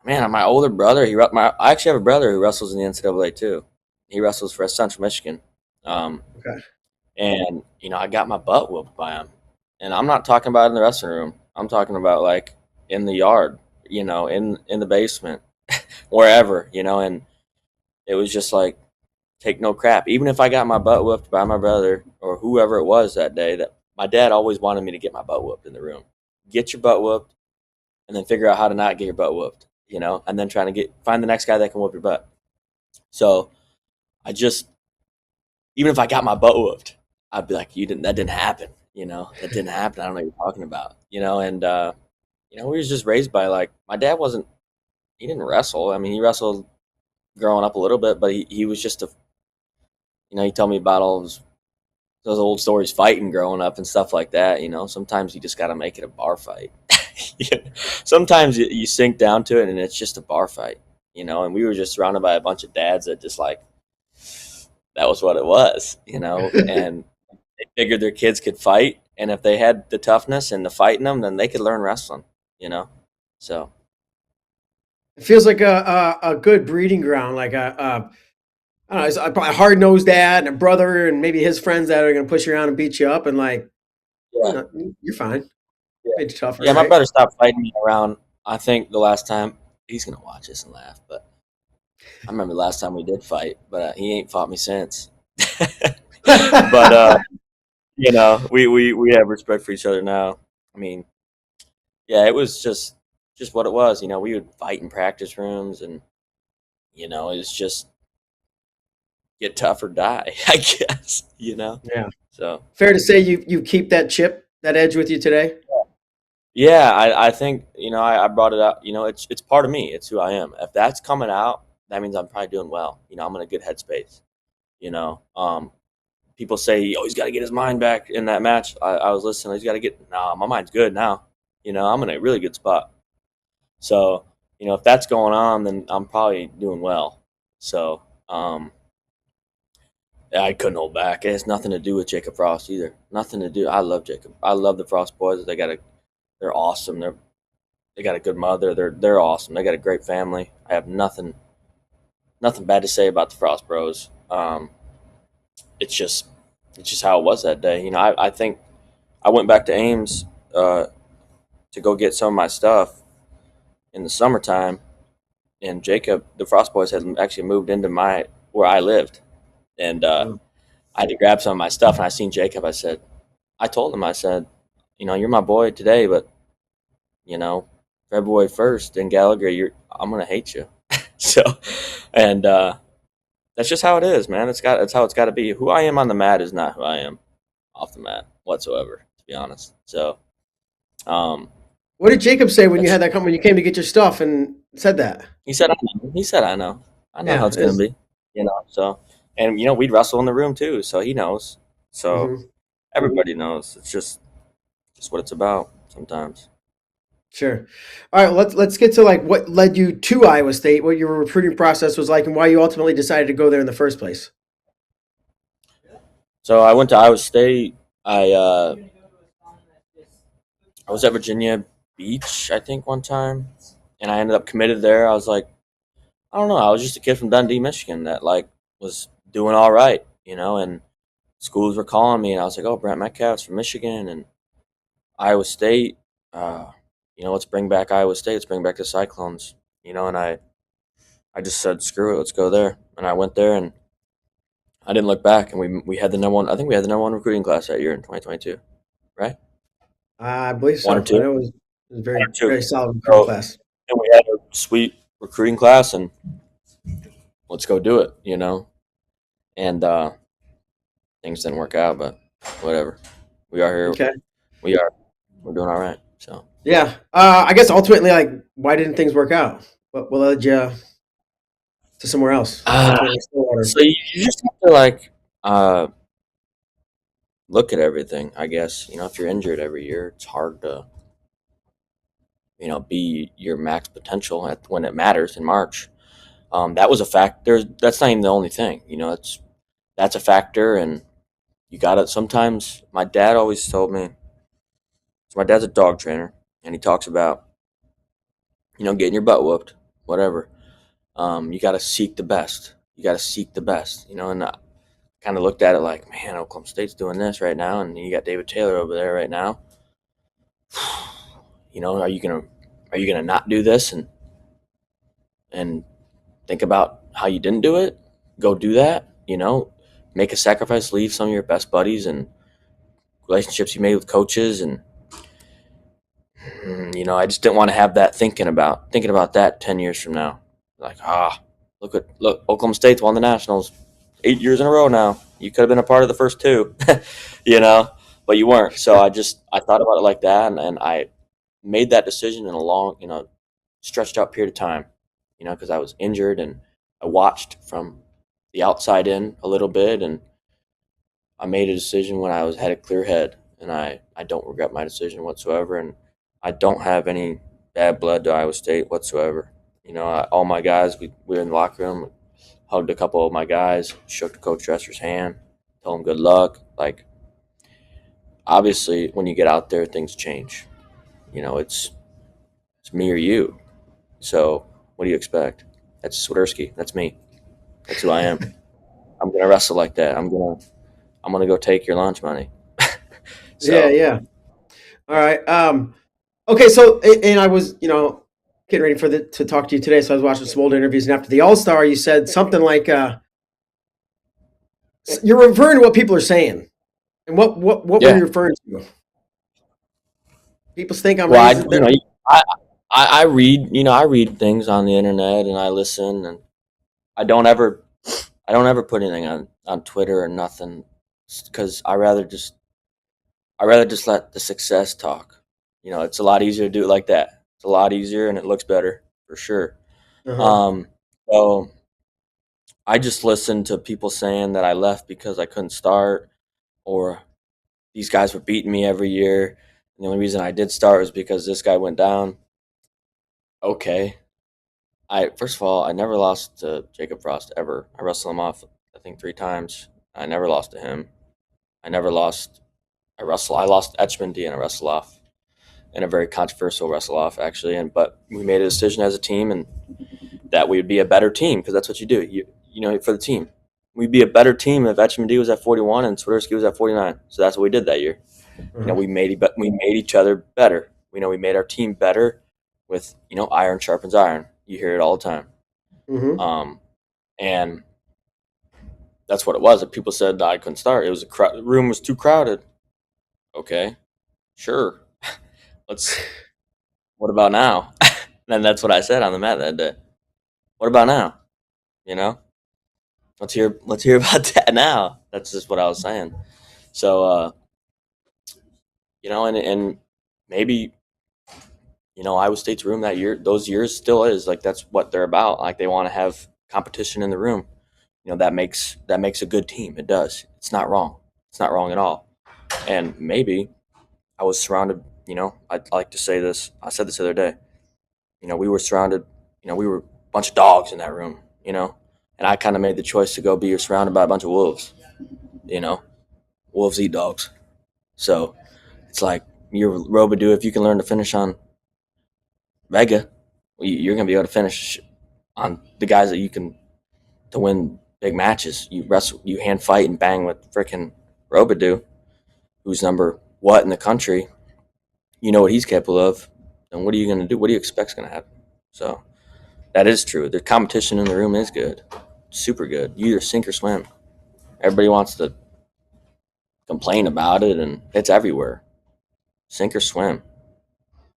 man, my older brother, I actually have a brother who wrestles in the NCAA too. He wrestles for Central Michigan. Um, Okay. and, I got my butt whooped by him. And I'm not talking about in the wrestling room. I'm talking about like in the yard, in the basement, wherever, and it was just like, take no crap. Even if I got my butt whooped by my brother or whoever it was that day, that my dad always wanted me to get my butt whooped in the room. Get your butt whooped and then figure out how to not get your butt whooped, and then trying to find the next guy that can whoop your butt. So I just, even if I got my butt whooped, I'd be like, that didn't happen. That didn't happen. I don't know what you're talking about, and, we was just raised by like, my dad he didn't wrestle. I mean, he wrestled growing up a little bit, but he was just he told me about all those old stories fighting growing up and stuff like that. Sometimes you just got to make it a bar fight. Sometimes you sink down to it and it's just a bar fight, and we were just surrounded by a bunch of dads that just like, that was what it was, and they figured their kids could fight. And if they had the toughness and the fight in them, then they could learn wrestling, so. It feels like a good breeding ground, like I don't know, it's a hard nosed dad and a brother and maybe his friends that are going to push you around and beat you up and like, Yeah, you're fine. yeah, Made you tougher, yeah. My right? brother stopped fighting me around. I think the last time, he's gonna watch this and laugh, but I remember the last time we did fight, but he ain't fought me since. But we have respect for each other now. I mean, yeah, it was just what it was. We would fight in practice rooms, and it's just get tough or die, I guess. Yeah. So Fair to say you keep that chip, that edge with you today? yeah, I think I brought it up. It's part of me. It's who I am. If that's coming out, that means I'm probably doing well. I'm in a good headspace. People say, oh, he's got to get his mind back in that match. I was listening. He's got to get. No, my mind's good now. I'm in a really good spot. So, if that's going on, then I'm probably doing well. So, I couldn't hold back. It has nothing to do with Jacob Frost either. Nothing to do. I love Jacob. I love the Frost boys. They're awesome. They got a good mother. They're awesome. They got a great family. I have nothing bad to say about the Frost Bros. It's just how it was that day. I think I went back to Ames to go get some of my stuff in the summertime, and Jacob, the Frost Boys, had actually moved into where I lived, and Mm. I had to grab some of my stuff. And I seen Jacob. I told him, I said, you're my boy today, but you know, February 1st in Gallagher, I'm gonna hate you. So, and that's just how it is, man. It's how it's got to be. Who I am on the mat is not who I am off the mat whatsoever, to be honest. So, um, What did Jacob say when you that's had that come when you came to get your stuff and said that? he said. I know. He said, I know how Yeah, it's gonna be. So, and we'd wrestle in the room too, so he knows. So mhm, everybody knows. It's just what it's about sometimes. sure. All right, let's get to like what led you to Iowa State, what your recruiting process was like, and why you ultimately decided to go there in the first place. So I went to Iowa State. I was at Virginia Beach, I think, one time, and I ended up committed there. I was like, I don't know. I was just a kid from Dundee, Michigan, that like was doing all right, and schools were calling me, and I was like, oh, Brent Metcalf's from Michigan and Iowa State. Uh, let's bring back Iowa State. Let's bring back the Cyclones. And I just said, screw it, let's go there. And I went there, and I didn't look back. And we had the number one. I think we had the number one recruiting class that year in 2022, right? I believe One or so. I two, know it was one very or two. very solid recruiting So class. and we had a sweet recruiting class, and let's go do it. And things didn't work out, but whatever. We are here. Okay. We are. We're doing all right. So. Yeah. I guess ultimately, like, why didn't things work out? What led you to somewhere else? Uh, Ultimately, Stillwater. so you just have to like uh, look at everything. I guess if you're injured every year, it's hard to be your max potential when it matters in March. That was a factor. That's not even the only thing. That's a factor, and you got to sometimes. My dad always told me. So my dad's a dog trainer, and he talks about getting your butt whooped, whatever. You got to seek the best. You got to seek the best, you know. And I kind of looked at it like, man, Oklahoma State's doing this right now, and you got David Taylor over there right now. You know, are you gonna not do this and think about how you didn't do it? Go do that. You know, make a sacrifice, leave some of your best buddies and relationships you made with coaches, and you know, I just didn't want to have that thinking about that 10 years from now. Like, look, Oklahoma State's won the Nationals 8 years in a row now. You could have been a part of the first two, you know, but you weren't. So I thought about it like that, and I made that decision in a long, you know, stretched out period of time, you know, because I was injured and I watched from the outside in a little bit, and I made a decision when I had a clear head, and I don't regret my decision whatsoever, and I don't have any bad blood to Iowa State whatsoever. You know, all my guys, we were in the locker room, hugged a couple of my guys, shook Coach Dresser's hand, told him good luck. Like, obviously, when you get out there, things change. You know, it's me or you. So what do you expect? That's Swiderski. That's me. That's who I am. I'm gonna wrestle like that. I'm gonna go take your lunch money. Yeah, So yeah. All right. Okay, so and I was, getting ready to talk to you today, so I was watching some old interviews, and after the All Star, you said something like, "You're referring to what people are saying." And what were yeah. you referring to? People think I'm Well, racist. I I read, I read things on the internet and I listen, and I don't ever I don't ever put anything on Twitter or nothing, because I rather just let the success talk. You know, it's a lot easier to do it like that. It's a lot easier and it looks better for sure. Uh-huh. Um, so I just listened to people saying that I left because I couldn't start, or these guys were beating me every year. And the only reason I did start was because this guy went down. Okay. I First of all, I never lost to Jacob Frost ever. I wrestled him off, I think, 3 times. I never lost to him. I never lost. I lost Etchman and I wrestled off in a very controversial wrestle off, actually. But we made a decision as a team, and that we would be a better team, because that's what you do. You know, for the team, we'd be a better team if Etchman was at 41 and Swiderski was at 49. So that's what we did that year. You know, Uh-huh. we made each other better. We made our team better with, iron sharpens iron. You hear it all the time. Mm-hmm. And that's what it was. If people said I couldn't start, it was the room was too crowded. Okay, sure. Let's. What about now? And that's what I said on the mat that day. What about now? You know, let's hear about that now. That's just what I was saying. So, and maybe, Iowa State's room that year, those years still is like, that's what they're about. Like, they want to have competition in the room. That makes a good team. It does. It's not wrong. It's not wrong at all. And maybe I was surrounded. I like to say this. I said this the other day. We were surrounded. We were a bunch of dogs in that room. And I kind of made the choice to go be surrounded by a bunch of wolves. You know, wolves eat dogs. So it's like, you're Robadu. If you can learn to finish on Vega, you're gonna be able to finish on the guys that you can to win big matches. You wrestle, you hand fight and bang with freaking Robadu, who's number what in the country. You know what he's capable of. And what are you gonna do? What do you expect's gonna happen? So that is true. The competition in the room is good, super good. You either sink or swim. Everybody wants to complain about it, and it's everywhere. Sink or swim.